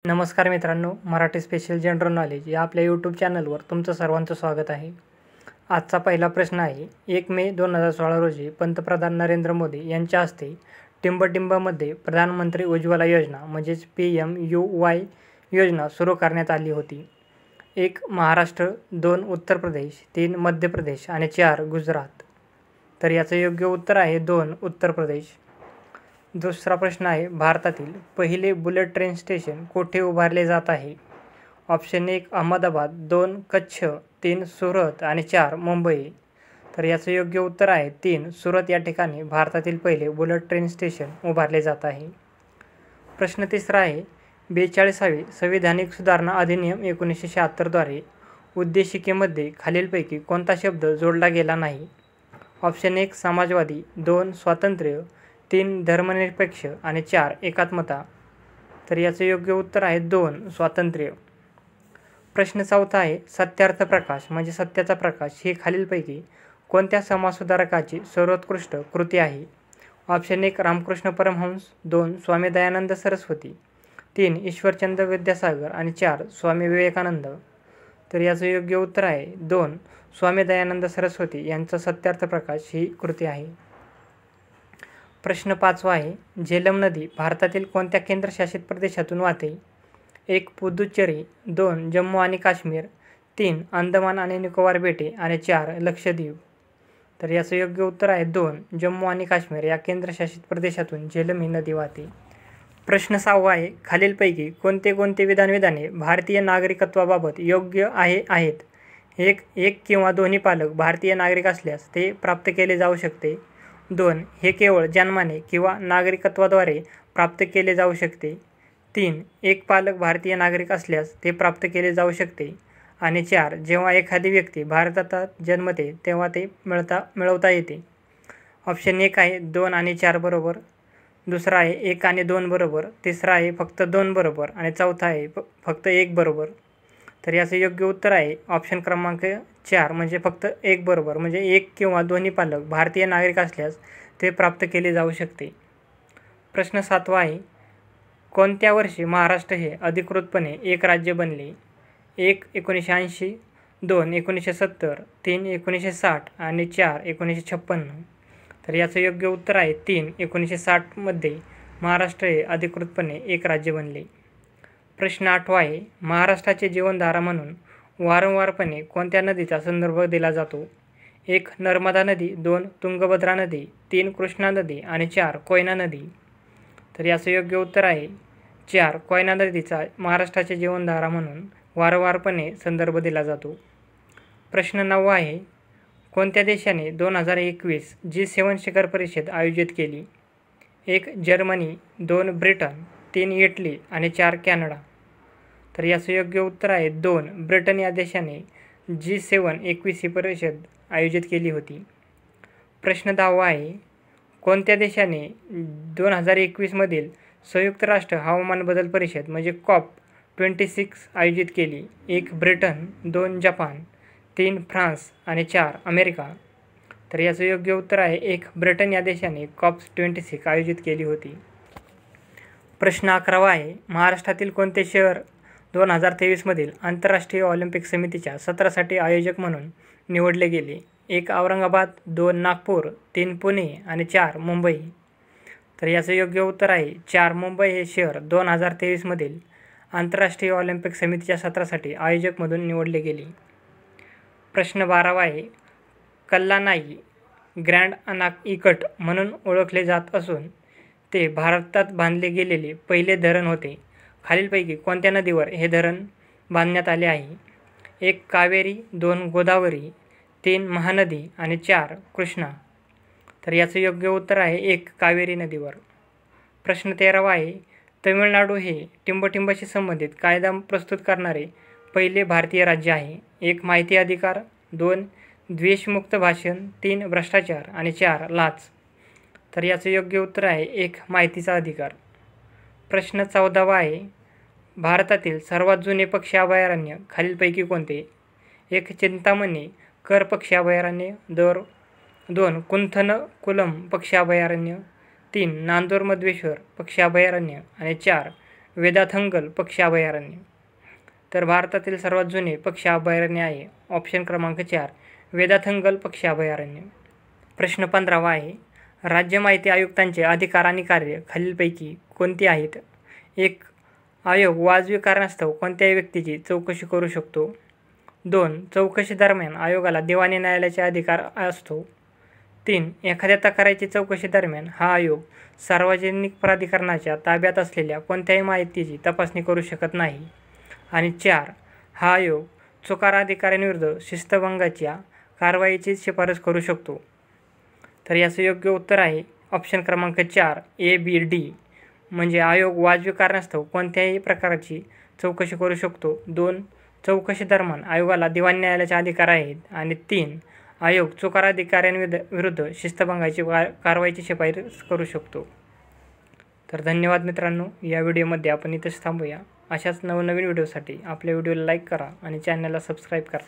नमस्कार मित्रांनो, Marathi special general knowledge या आपल्या यूट्यूब चॅनलवर तुमचं सर्वांचं स्वागत आहे. आजचा पहिला प्रश्न आहे. 1 मे 2016 रोजी पंतप्रधान नरेंद्र मोदी यांच्या हस्ते टिंबटिंबमध्ये प्रधानमंत्री उज्ज्वला योजना म्हणजेच PMUY योजना सुरू करण्यात आली होती. 1 महाराष्ट्र, 2 उत्तर प्रदेश, 3 मध्य प्रदेश आणि 4 गुजरात. तर याचं योग्य उत्तर आहे 2 उत्तर प्रदेश. दुसरा प्रश्न आहे. भारतातील पहिले बुलेट ट्रेन स्टेशन कोठे उभारले जात आहे? ऑप्शन 1 अहमदाबाद, 2 कच्छ, 3 सुरत आणि 4 मुंबई. तर याचं योग्य उत्तर आहे 3 सुरत या ठिकाणी भारतातील पहिले बुलेट ट्रेन स्टेशन उभारले जात आहे. प्रश्न तिसरा आहे. 42वे संविधानिक सुधारणा अधिनियम 1976 द्वारे उद्देशिकेमध्ये खालीलपैकी कोणता शब्द जोडला गेला नाही? ऑप्शन 1 समाजवादी, 2 स्वातंत्र्य, 3 धर्मनिरपेक्ष आणि 4 एकात्मता. तर याचं योग्य उत्तर आहे 2 स्वातंत्र्य. प्रश्न चौथा आहे. सत्यार्थ प्रकाश म्हणजे सत्याचा प्रकाश ही खालीलपैकी कोणत्या समाजसुधारकाची सर्वोत्कृष्ट कृती आहे? ऑप्शन 1 रामकृष्ण परमहंस, 2 स्वामी दयानंद सरस्वती, 3 ईश्वरचंद्र विद्यासागर आणि 4 स्वामी विवेकानंद. तर याचं योग्य उत्तर आहे 2 स्वामी दयानंद सरस्वती यांचा सत्यार्थ प्रकाश ही कृती आहे. प्रश्न 5वा आहे. झेलम नदी भारतातील कोणत्या केंद्रशासित प्रदेशातून वाहते? 1 पुदुच्चेरी, 2 जम्मू आणि काश्मीर, 3 अंदमान आणि निकोबार बेटे आणि 4 लक्षद्वीप. तर याचं योग्य उत्तर आहे 2 जम्मू आणि काश्मीर या केंद्रशासित प्रदेशातून झेलम ही नदी वाहते. प्रश्न 6वा आहे. खालीलपैकी कोणते विधाने भारतीय नागरिकत्वाबाबत योग्य आहेत? 1 किंवा दोन्ही पालक भारतीय नागरिक असल्यास ते प्राप्त केले जाऊ शकते. 2 हे केवळ जन्माने किंवा नागरिकत्वाद्वारे प्राप्त केले जाऊ शकते. 3 एक पालक भारतीय नागरिक असल्यास ते प्राप्त केले जाऊ शकते. आणि 4 जेव्हा एखादी व्यक्ती भारतात जन्मते तेव्हा ते मिळवता येते. ऑप्शन 1 आहे 2 आणि 4 बरोबर, दुसरा आहे 1 आणि 2 बरोबर, तिसरा आहे फक्त 2 बरोबर आणि चौथा आहे फक्त 1 बरोबर. तर याचं योग्य उत्तर आहे ऑप्शन क्रमांक 4 म्हणजे फक्त 1 बरोबर, म्हणजे 1 किंवा दोन्ही पालक भारतीय नागरिक असल्यास ते प्राप्त केले जाऊ शकते. प्रश्न 7वा आहे. कोणत्या वर्षी महाराष्ट्र हे अधिकृतपणे एक राज्य बनले? 1 1980, 2 1970, 3 1960 आणि 4 1956. तर याचं योग्य उत्तर आहे 3 1960मध्ये महाराष्ट्र हे अधिकृतपणे एक राज्य बनले. प्रश्न 8वा आहे. महाराष्ट्राचे जीवनधारा म्हणून वारंवारपणे कोणत्या नदीचा संदर्भ दिला जातो? 1 नर्मदा नदी, 2 तुंगभद्रा नदी, 3 कृष्णा नदी आणि 4 कोयना नदी. तर याचं योग्य उत्तर आहे 4 कोयना नदीचा महाराष्ट्राचे जीवनधारा म्हणून वारंवारपणे संदर्भ दिला जातो. प्रश्न 9वा आहे. कोणत्या देशाने 2021 G7 शिखर परिषद आयोजित केली? 1 जर्मनी, 2 ब्रिटन, 3 इटली आणि 4 कॅनडा. तर याचं योग्य उत्तर आहे 2 ब्रिटन या देशाने G7 21 ही परिषद आयोजित केली होती. प्रश्न 10वा आहे. कोणत्या देशाने 2021 संयुक्त राष्ट्र हवामान बदल परिषद म्हणजे COP26 आयोजित केली? 1 ब्रिटन, 2 जपान, 3 फ्रान्स आणि 4 अमेरिका. तर याचं योग्य उत्तर आहे 1 ब्रिटन या देशाने COP26 आयोजित केली होती. प्रश्न 11वा आहे. महाराष्ट्रातील कोणते शहर 2023 आंतरराष्ट्रीय ऑलिम्पिक समितीच्या सत्रासाठी आयोजक म्हणून निवडले गेले? 1 औरंगाबाद, 2 नागपूर, 3 पुणे आणि 4 मुंबई. तर याचं योग्य उत्तर आहे 4 मुंबई हे शहर 2023 आंतरराष्ट्रीय ऑलिम्पिक समितीच्या सत्रासाठी आयोजक म्हणून निवडले गेले. प्रश्न 12वा आहे. कल्लानाई ग्रँड अनाइकट म्हणून ओळखले जात असून ते भारतात बांधले गेलेले पहिले धरण होते. खालीलपैकी कोणत्या नदीवर हे धरण बांधण्यात आले आहे? 1 कावेरी, 2 गोदावरी, 3 महानदी आणि 4 कृष्णा. तर याचं योग्य उत्तर आहे 1 कावेरी नदीवर. प्रश्न 13वा आहे. तमिळनाडू हे टिंबटिंबशी संबंधित कायदा प्रस्तुत करणारे पहिले भारतीय राज्य आहे. 1 माहिती अधिकार, 2 द्वेषमुक्त भाषण, 3 भ्रष्टाचार आणि 4 लाच. तर याचं योग्य उत्तर आहे 1 माहितीचा अधिकार. प्रश्न 14वा आहे. भारतातील सर्वात जुने पक्षी अभयारण्य खालीलपैकी कोणते? 1 चिंतामणी कर पक्षी अभयारण्य, 2 कुंथनकुलम पक्षी अभयारण्य, 3 नांदोर मध्वेश्वर पक्षी अभयारण्य आणि 4 वेदाथंगल पक्षी अभयारण्य. तर भारतातील सर्वात जुने पक्षी अभयारण्य आहे ऑप्शन क्रमांक 4 वेदाथंगल पक्षी अभयारण्य. प्रश्न 15 आहे. राज्य माहिती आयुक्तांचे अधिकार आणि कार्य खालीलपैकी कोणती आहेत? 1. आयोग वाजवी कारणास्तव कोणत्याही व्यक्तीची चौकशी करू शकतो. 2. चौकशी दरम्यान आयोगाला दिवाणी न्यायालयाचा अधिकार असतो. 3. एखाद्या तक्रारीची चौकशी दरम्यान हा आयोग सार्वजनिक प्राधिकरणाच्या ताब्यात असलेल्या कोणत्याही माहितीची तपासणी करू शकत नाही. आणि 4. हा आयोग चुकार अधिकाऱ्यांविरुद्ध शिस्तभंगाच्या कारवाईची शिफारस करू शकतो. तर याचं योग्य उत्तर आहे ऑप्शन क्रमांक 4 ABD. म्हणजे आयोग वाजवी कारणास्तव कोणत्याही प्रकारची चौकशी करू शकतो. 2. चौकशी दरम्यान आयोगाला दिवाणी न्यायालयाचे अधिकार आहेत. आणि 3. आयोग चुकार अधिकाऱ्यांविरुद्ध शिस्तभंगाची कारवाईची शिफारस करू शकतो. तर धन्यवाद मित्रांनो, या व्हिडिओमध्ये आपण इथेच थांबूया. अशाच नवनवीन व्हिडिओसाठी आपल्या व्हिडिओला लाईक करा आणि चॅनलला सबस्क्राईब करा.